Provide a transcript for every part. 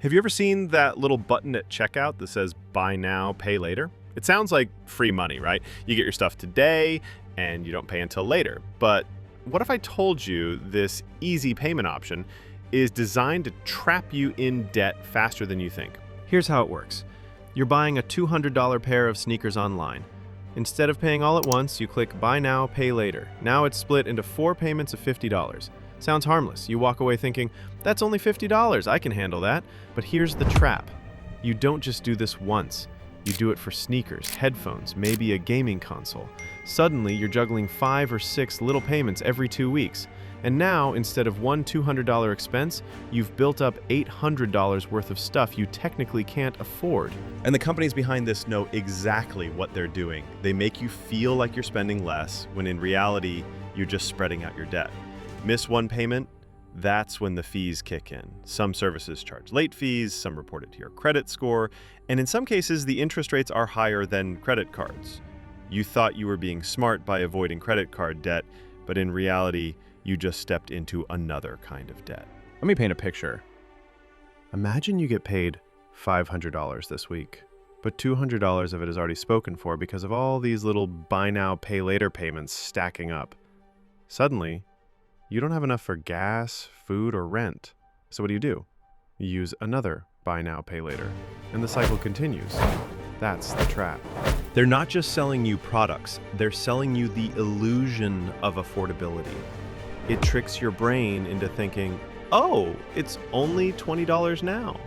Have you ever seen that little button at checkout that says buy now, pay later? It sounds like free money, right? You get your stuff today and you don't pay until later. But what if I told you this easy payment option is designed to trap you in debt faster than you think? Here's how it works. You're buying a $200 pair of sneakers online. Instead of paying all at once, you click Buy Now, Pay Later. Now it's split into 4 payments of $50. Sounds harmless. You walk away thinking, that's only $50, I can handle that. But here's the trap. You don't just do this once. You do it for sneakers, headphones, maybe a gaming console. Suddenly, you're juggling 5 or 6 little payments every 2 weeks. And now, instead of one $200 expense, you've built up $800 worth of stuff you technically can't afford. And the companies behind this know exactly what they're doing. They make you feel like you're spending less, when in reality, you're just spreading out your debt. Miss one payment, that's when the fees kick in. Some services charge late fees, some report it to your credit score, and in some cases, the interest rates are higher than credit cards. You thought you were being smart by avoiding credit card debt, but in reality, you just stepped into another kind of debt. Let me paint a picture. Imagine you get paid $500 this week, but $200 of it is already spoken for because of all these little buy now, pay later payments stacking up. Suddenly, you don't have enough for gas, food, or rent. So what do? You use another buy now, pay later. And the cycle continues. That's the trap. They're not just selling you products, they're selling you the illusion of affordability. It tricks your brain into thinking, oh, it's only $20 now.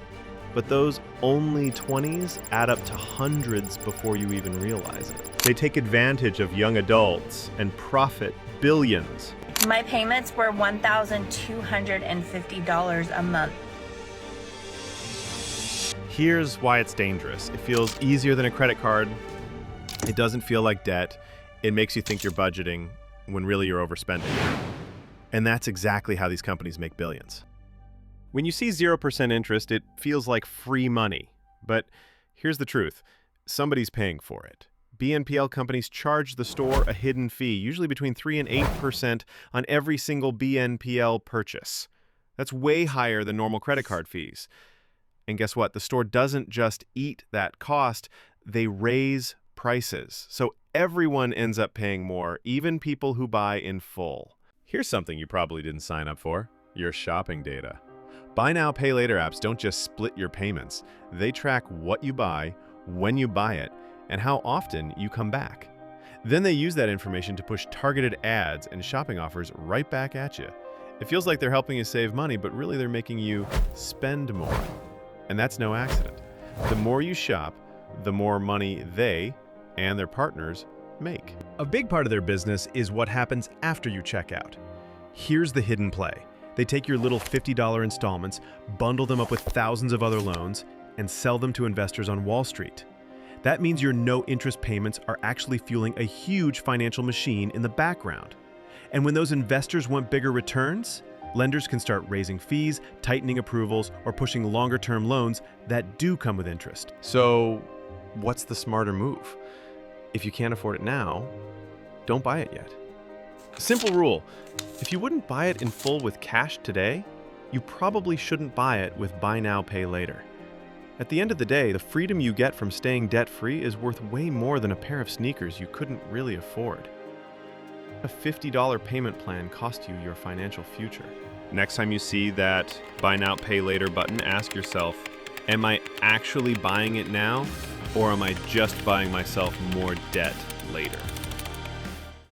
But those only 20s add up to hundreds before you even realize it. They take advantage of young adults and profit billions. My payments were $1,250 a month. Here's why it's dangerous. It feels easier than a credit card. It doesn't feel like debt. It makes you think you're budgeting when really you're overspending. And that's exactly how these companies make billions. When you see 0% interest, it feels like free money. But here's the truth. Somebody's paying for it. BNPL companies charge the store a hidden fee, usually between 3 and 8% on every single BNPL purchase. That's way higher than normal credit card fees. And guess what? The store doesn't just eat that cost, they raise prices. So everyone ends up paying more, even people who buy in full. Here's something you probably didn't sign up for: your shopping data. Buy now, pay later apps don't just split your payments. They track what you buy, when you buy it, and how often you come back. Then they use that information to push targeted ads and shopping offers right back at you. It feels like they're helping you save money, but really they're making you spend more. And that's no accident. The more you shop, the more money they and their partners make. A big part of their business is what happens after you check out. Here's the hidden play. They take your little $50 installments, bundle them up with thousands of other loans, and sell them to investors on Wall Street. That means your no-interest payments are actually fueling a huge financial machine in the background. And when those investors want bigger returns, lenders can start raising fees, tightening approvals, or pushing longer-term loans that do come with interest. So, what's the smarter move? If you can't afford it now, don't buy it yet. Simple rule: if you wouldn't buy it in full with cash today, you probably shouldn't buy it with buy now, pay later. At the end of the day, the freedom you get from staying debt-free is worth way more than a pair of sneakers you couldn't really afford. A $50 payment plan cost you your financial future. Next time you see that buy now, pay later button, ask yourself, am I actually buying it now, or am I just buying myself more debt later?